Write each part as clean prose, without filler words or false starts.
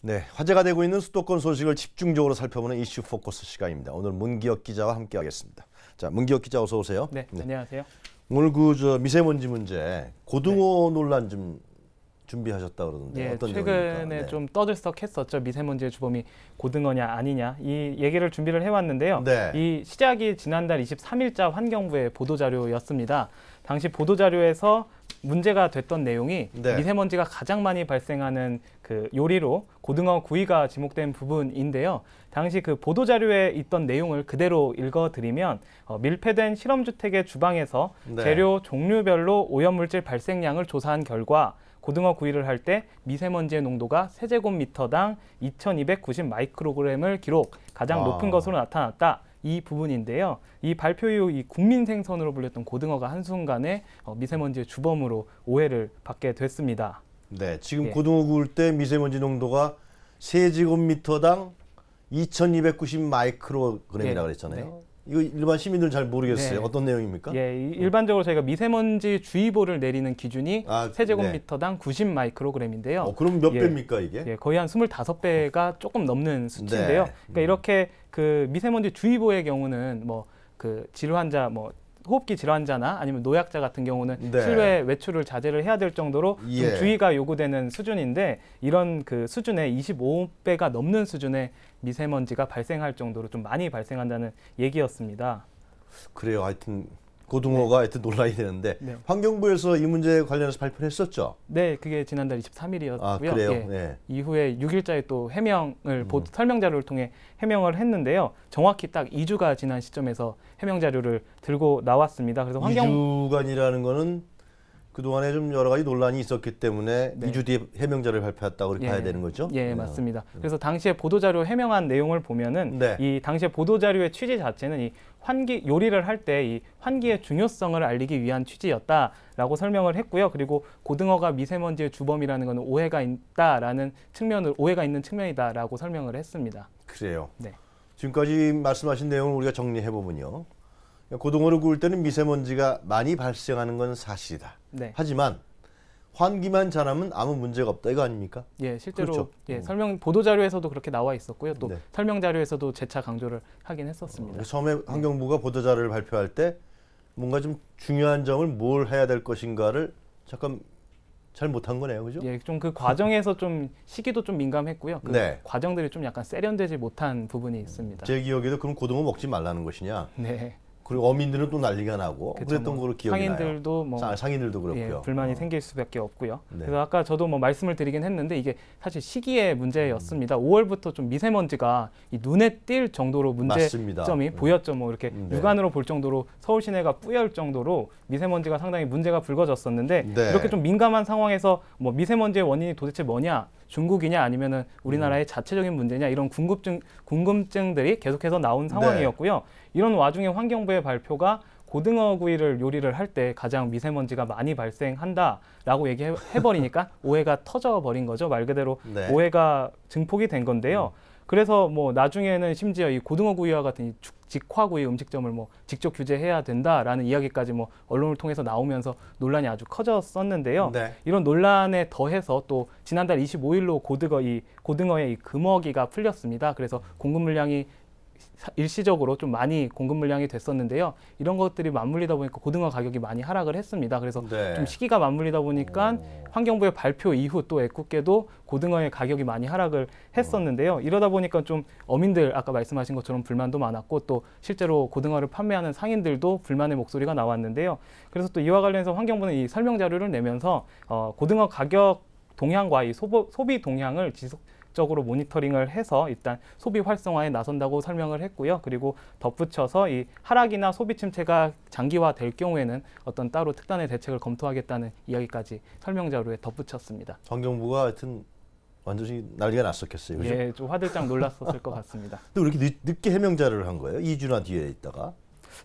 네, 화제가 되고 있는 수도권 소식을 집중적으로 살펴보는 이슈 포커스 시간입니다. 오늘 문기혁 기자와 함께하겠습니다. 자, 문기혁 기자 어서 오세요. 네, 안녕하세요. 오늘 미세먼지 문제 고등어 논란 좀 준비하셨다 그러는데 어떤 최근에 내용입니까? 좀 떠들썩했었죠. 미세먼지의 주범이 고등어냐 아니냐 이 얘기를 준비를 해왔는데요. 이 시작이 지난달 23일자 환경부의 보도자료였습니다. 당시 보도자료에서 문제가 됐던 내용이 미세먼지가 가장 많이 발생하는 그 요리로 고등어 구이가 지목된 부분인데요. 당시 그 보도자료에 있던 내용을 그대로 읽어드리면 밀폐된 실험주택의 주방에서 재료 종류별로 오염물질 발생량을 조사한 결과 고등어 구이를 할 때 미세먼지의 농도가 세제곱미터당 2290 마이크로그램을 기록, 가장 높은 것으로 나타났다. 이 부분인데요. 이 발표 이후 이 국민생선으로 불렸던 고등어가 한순간에 미세먼지의 주범으로 오해를 받게 됐습니다. 네, 지금 고등어 구울 때 미세먼지 농도가 세제곱미터당 2290 마이크로그램이라고 그랬잖아요. 이거 일반 시민들은 잘 모르겠어요. 어떤 내용입니까? 일반적으로 저희가 미세먼지 주의보를 내리는 기준이 세제곱미터당 90 마이크로그램인데요. 그럼 몇 배입니까 이게? 거의 한 25배가 조금 넘는 수치인데요. 그러니까 이렇게 그 미세먼지 주의보의 경우는 뭐 그 질환자 호흡기 질환자나 아니면 노약자 같은 경우는 실외 외출을 자제를 해야 될 정도로 좀 주의가 요구되는 수준인데 이런 그 수준의 25배가 넘는 수준의 미세먼지가 발생할 정도로 좀 많이 발생한다는 얘기였습니다. 그래요. 하여튼 고등어가 하여튼 논란이 되는데 환경부에서 이 문제에 관련해서 발표를 했었죠? 네, 그게 지난달 23일이었고요. 그래요? 이후에 6일자에 또 해명을 설명 자료를 통해 해명을 했는데요. 정확히 딱 2주가 지난 시점에서 해명 자료를 들고 나왔습니다. 그래서 2주간이라는 거는 그동안에 좀 여러 가지 논란이 있었기 때문에 2주 뒤에 해명 자료를 발표했다고 그렇게 봐야 되는 거죠? 맞습니다. 그래서 당시에 보도자료 해명한 내용을 보면은 이 당시에 보도자료의 취지 자체는 이 요리를 할 때 이 환기의 중요성을 알리기 위한 취지였다라고 설명을 했고요. 그리고 고등어가 미세먼지의 주범이라는 것은 오해가 있는 측면이다라고 설명을 했습니다. 그래요. 지금까지 말씀하신 내용을 우리가 정리해 보면요. 고등어를 구울 때는 미세먼지가 많이 발생하는 건 사실이다. 하지만 환기만 잘하면 아무 문제가 없다 이거 아닙니까? 실제로 보도 자료에서도 그렇게 나와 있었고요. 또 설명 자료에서도 재차 강조를 하긴 했었습니다. 처음에 환경부가 보도 자료를 발표할 때 뭔가 좀 중요한 점을 뭘 해야 될 것인가를 잠깐 잘 못한 거네요, 그죠? 좀 그 과정에서 좀 시기도 좀 민감했고요. 그 과정들이 좀 약간 세련되지 못한 부분이 있습니다. 제 기억에도 그럼 고등어 먹지 말라는 것이냐? 그리고 어민들은 또 난리가 나고 그랬던 걸로 기억이 상인들도 나요. 상인들도 그렇고요. 불만이 생길 수밖에 없고요. 그래서 아까 저도 말씀을 드리긴 했는데 이게 사실 시기의 문제였습니다. 5월부터 좀 미세먼지가 이 눈에 띌 정도로 문제점이 보였죠. 이렇게 육안으로 볼 정도로 서울 시내가 뿌열 정도로 미세먼지가 상당히 문제가 불거졌었는데 이렇게 좀 민감한 상황에서 미세먼지의 원인이 도대체 뭐냐? 중국이냐 아니면은 우리나라의 자체적인 문제냐 이런 궁금증들이 계속해서 나온 상황이었고요. 이런 와중에 환경부의 발표가 고등어 구이를 요리를 할 때 가장 미세먼지가 많이 발생한다라고 얘기해버리니까 오해가 터져버린 거죠. 말 그대로 오해가 증폭이 된 건데요. 그래서 나중에는 심지어 이 고등어 구이와 같은 이 직화구이 음식점을 직접 규제해야 된다라는 이야기까지 언론을 통해서 나오면서 논란이 아주 커졌었는데요. 이런 논란에 더해서 또 지난달 25일로 고등어의 이 금어기가 풀렸습니다. 그래서 공급 물량이 일시적으로 좀 많이 공급 물량이 됐었는데요. 이런 것들이 맞물리다 보니까 고등어 가격이 많이 하락을 했습니다. 그래서 좀 시기가 맞물리다 보니까 환경부의 발표 이후 또 애꿎게도 고등어의 가격이 많이 하락을 했었는데요. 이러다 보니까 좀 어민들 아까 말씀하신 것처럼 불만도 많았고 또 실제로 고등어를 판매하는 상인들도 불만의 목소리가 나왔는데요. 그래서 또 이와 관련해서 환경부는 이 설명 자료를 내면서 고등어 가격 동향과 이 소비 동향을 적으로 모니터링을 해서 일단 소비 활성화에 나선다고 설명을 했고요. 그리고 덧붙여서 이 하락이나 소비 침체가 장기화될 경우에는 어떤 따로 특단의 대책을 검토하겠다는 이야기까지 설명 자료에 덧붙였습니다. 환경부가 하여튼 완전히 난리가 났었겠어요. 그죠? 좀 화들짝 놀랐었을 것 같습니다. 근데 왜 이렇게 늦게 해명 자료를 한 거예요? 2주나 뒤에 있다가?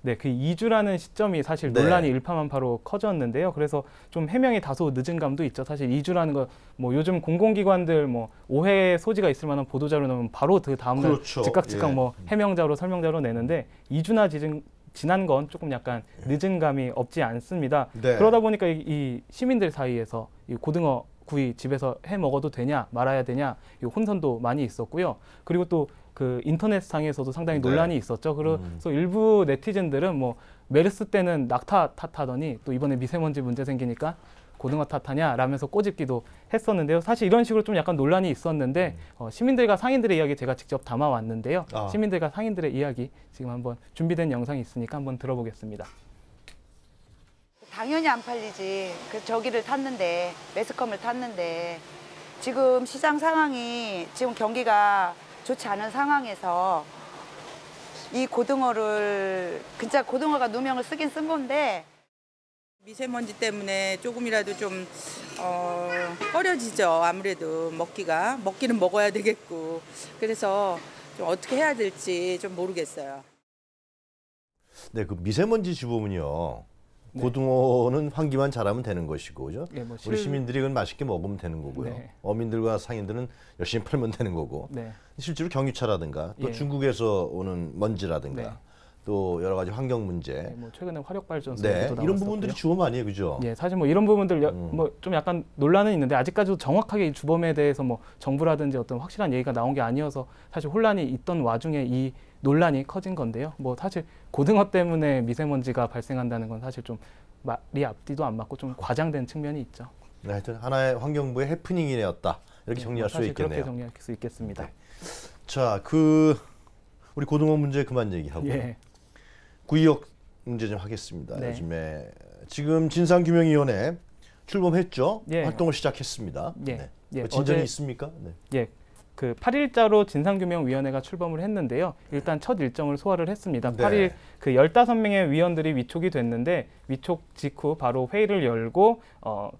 그 2주라는 시점이 사실 논란이 일파만파로 커졌는데요. 그래서 좀 해명이 다소 늦은 감도 있죠. 사실 2주라는 거 요즘 공공기관들 오해 소지가 있을 만한 보도자료 나오면 바로 그 다음날 즉각 해명자로 설명자로 내는데 2주나 지난 건 조금 약간 늦은 감이 없지 않습니다. 그러다 보니까 이 시민들 사이에서 이 고등어 구이 집에서 해 먹어도 되냐 말아야 되냐 이 혼선도 많이 있었고요. 그리고 또 그 인터넷상에서도 상당히 논란이 있었죠. 그래서 일부 네티즌들은 뭐 메르스 때는 낙타 탓하더니 또 이번에 미세먼지 문제 생기니까 고등어 탓하냐 라면서 꼬집기도 했었는데요. 사실 이런 식으로 좀 약간 논란이 있었는데 시민들과 상인들의 이야기 제가 직접 담아왔는데요. 시민들과 상인들의 이야기 지금 한번 준비된 영상이 있으니까 한번 들어보겠습니다. 당연히 안 팔리지. 그래서 저기를 탔는데 매스컴을 탔는데 지금 시장 상황이 지금 경기가 좋지 않은 상황에서 이 고등어를 진짜 고등어가 누명을 쓰긴 쓴 건데 미세먼지 때문에 조금이라도 좀 꺼려지죠. 아무래도 먹기는 먹어야 되겠고 그래서 좀 어떻게 해야 될지 좀 모르겠어요. 네, 그 미세먼지 주범은요. 고등어는 환기만 잘하면 되는 것이고, 그죠? 네, 뭐 우리 시민들이 그건 맛있게 먹으면 되는 거고요. 네. 어민들과 상인들은 열심히 팔면 되는 거고. 네. 실제로 경유차라든가 또 중국에서 오는 먼지라든가 또 여러 가지 환경 문제. 뭐 최근에 화력 발전소 이런 부분들이 주범 아니에요, 그죠? 예, 사실 뭐 이런 부분들 뭐 좀 약간 논란은 있는데 아직까지도 정확하게 이 주범에 대해서 뭐 정부라든지 어떤 확실한 얘기가 나온 게 아니어서 사실 혼란이 있던 와중에 이 논란이 커진 건데요. 뭐 사실 고등어 때문에 미세먼지가 발생한다는 건 사실 좀 말이 앞뒤도 안 맞고 좀 과장된 측면이 있죠. 네, 하여튼 하나의 환경부의 해프닝이었다. 이렇게 정리할 수 있겠네요. 그렇게 정리할 수 있겠습니다. 네. 자, 우리 고등어 문제 그만 얘기하고 구이역 문제 좀 하겠습니다. 요즘에 지금 진상규명위원회 출범했죠. 활동을 시작했습니다. 진전이 있습니까? 그 8일자로 진상규명위원회가 출범을 했는데요. 일단 첫 일정을 소화를 했습니다. 8일 그 15명의 위원들이 위촉이 됐는데 위촉 직후 바로 회의를 열고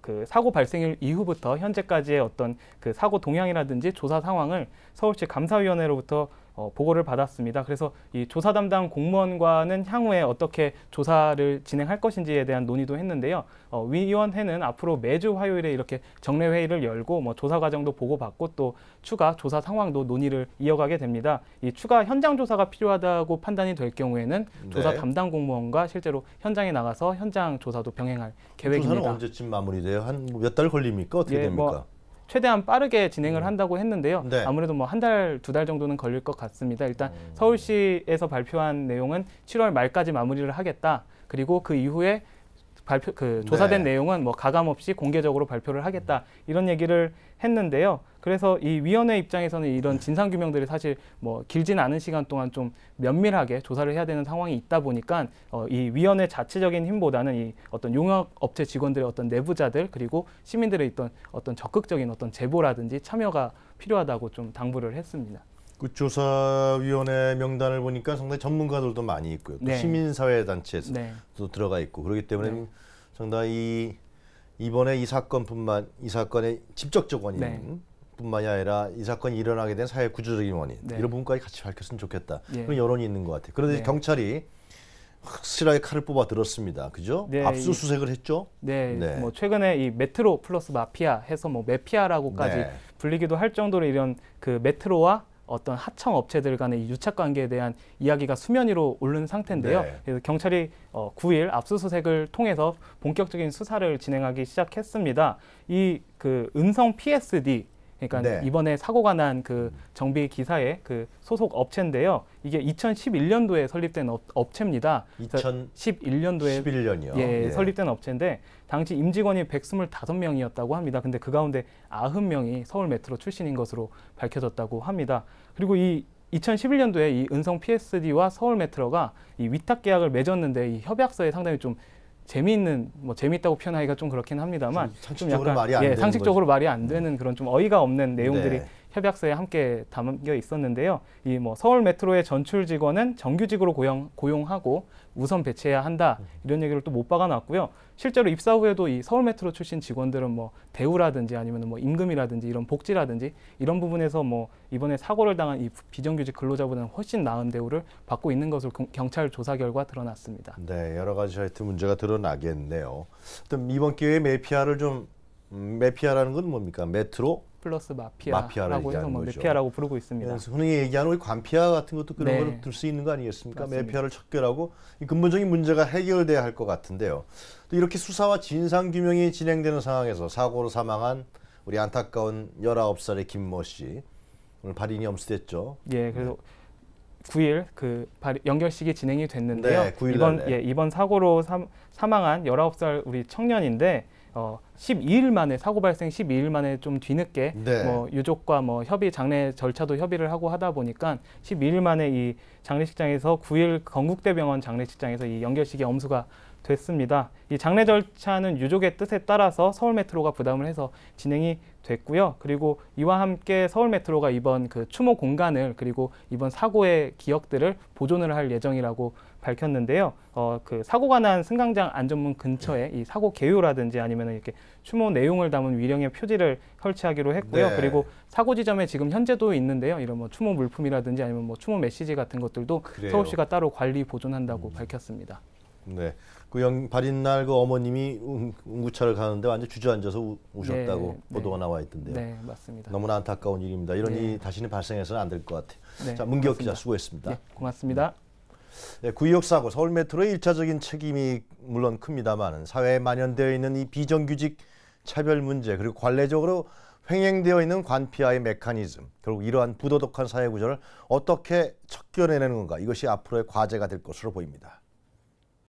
그 사고 발생일 이후부터 현재까지의 어떤 그 사고 동향이라든지 조사 상황을 서울시 감사위원회로부터 보고를 받았습니다. 그래서 이 조사 담당 공무원과는 향후에 어떻게 조사를 진행할 것인지에 대한 논의도 했는데요. 위원회는 앞으로 매주 화요일에 이렇게 정례 회의를 열고 뭐 조사 과정도 보고받고 또 추가 조사 상황도 논의를 이어가게 됩니다. 이 추가 현장 조사가 필요하다고 판단이 될 경우에는 조사 담당 공무원과 실제로 현장에 나가서 현장 조사도 병행할 계획입니다. 조사는 언제쯤 마무리돼요? 한 몇 달 걸립니까? 어떻게 됩니까? 최대한 빠르게 진행을 한다고 했는데요. 아무래도 뭐 한 달, 2달 정도는 걸릴 것 같습니다. 일단 서울시에서 발표한 내용은 7월 말까지 마무리를 하겠다. 그리고 그 이후에 조사된 내용은 뭐 가감 없이 공개적으로 발표를 하겠다. 이런 얘기를 했는데요. 그래서 이 위원회 입장에서는 이런 진상 규명들이 사실 뭐 길진 않은 시간 동안 좀 면밀하게 조사를 해야 되는 상황이 있다 보니까 이 위원회 자체적인 힘보다는 이 어떤 용역 업체 직원들의 어떤 내부자들 그리고 시민들의 어떤 적극적인 어떤 제보라든지 참여가 필요하다고 좀 당부를 했습니다. 그 조사위원회 명단을 보니까 상당히 전문가들도 많이 있고요. 또 시민사회단체에서 또 들어가 있고 그렇기 때문에 상당히 이번에 이 사건의 직접적 원인 뿐만이 아니라 이 사건이 일어나게 된 사회 구조적인 원인 이런 부분까지 같이 밝혔으면 좋겠다. 그런 여론이 있는 것 같아요. 그런데 경찰이 확실하게 칼을 뽑아 들었습니다. 그죠? 압수수색을 했죠? 뭐 최근에 이 메트로 플러스 마피아 해서 뭐 메피아라고까지 불리기도 할 정도로 이런 그 메트로와 어떤 하청 업체들 간의 이 유착 관계에 대한 이야기가 수면 위로 오른 상태인데요. 그래서 경찰이 9일 압수수색을 통해서 본격적인 수사를 진행하기 시작했습니다. 이 그 은성 PSD 그러니까 이번에 사고가 난 그 정비 기사의 그 소속 업체인데요. 이게 2011년도에 설립된 업체입니다. 2011년도에 11년이요. 설립된 업체인데 당시 임직원이 125명이었다고 합니다. 근데 그 가운데 90명이 서울 메트로 출신인 것으로 밝혀졌다고 합니다. 그리고 이 2011년도에 이 은성 PSD와 서울 메트로가 이 위탁 계약을 맺었는데 이 협약서에 상당히 좀 재미있는 뭐 재미있다고 표현하기가 좀 그렇긴 합니다만 좀 약간 상식적으로 말이 안 되는 그런 좀 어이가 없는 내용들이 협약서에 함께 담겨 있었는데요. 이 뭐 서울 메트로의 전출 직원은 정규직으로 고용하고 우선 배치해야 한다 이런 얘기를 또 못 박아놨고요. 실제로 입사 후에도 이 서울 메트로 출신 직원들은 뭐 대우라든지 아니면 뭐 임금이라든지 이런 복지라든지 이런 부분에서 뭐 이번에 사고를 당한 이 비정규직 근로자보다는 훨씬 나은 대우를 받고 있는 것으로 경찰 조사 결과 드러났습니다. 네, 여러 가지 하여튼 문제가 드러나겠네요. 이번 기회에 메피아라는 건 뭡니까? 메트로 플러스 마피아라고 해서 뭐 메피아라고 부르고 있습니다. 그래서 흔히 얘기하는 우리 관피아 같은 것도 그런 걸 들 수 있는 거 아니겠습니까? 맞습니다. 메피아를 척결하고 이 근본적인 문제가 해결돼야 할 것 같은데요. 또 이렇게 수사와 진상 규명이 진행되는 상황에서 사고로 사망한 우리 안타까운 19살의 김모 씨 오늘 발인이 엄수됐죠. 예, 그래서 9일 그 연결식이 진행이 됐는데요. 네, 9일 이번 사고로 사망한 19살 우리 청년인데 12일 만에 사고 발생 12일 만에 좀 뒤늦게 네. 뭐 유족과 뭐 협의 장례 절차도 협의를 하고 하다 보니까 12일 만에 이 장례식장에서 9일 건국대병원 장례식장에서 이 연결식이 엄수가 됐습니다. 이 장례 절차는 유족의 뜻에 따라서 서울메트로가 부담을 해서 진행이 됐고요. 그리고 이와 함께 서울메트로가 이번 그 추모 공간을 그리고 이번 사고의 기억들을 보존을 할 예정이라고 밝혔는데요. 그 사고가 난 승강장 안전문 근처에 이 사고 개요라든지 아니면 이렇게 추모 내용을 담은 위령의 표지를 설치하기로 했고요. 네. 그리고 사고 지점에 지금 현재도 있는데요. 이런 뭐 추모 물품이라든지 아니면 뭐 추모 메시지 같은 것들도 그래요. 서울시가 따로 관리 보존한다고 밝혔습니다. 네, 그 발인 날 그 어머님이 응구차를 가는데 완전 주저앉아서 우셨다고 네, 보도가 나와 있던데요. 네, 맞습니다. 너무나 안타까운 일입니다. 이런 네. 일이 다시는 발생해서는 안 될 것 같아요. 네, 자, 문기혁 맞습니다. 기자 수고했습니다. 네, 고맙습니다. 네, 구의역 사고, 서울 메트로의 1차적인 책임이 물론 큽니다만 사회에 만연되어 있는 이 비정규직 차별 문제 그리고 관례적으로 횡행되어 있는 관피아의 메커니즘, 결국 이러한 부도덕한 사회 구조를 어떻게 척결해내는 건가, 이것이 앞으로의 과제가 될 것으로 보입니다.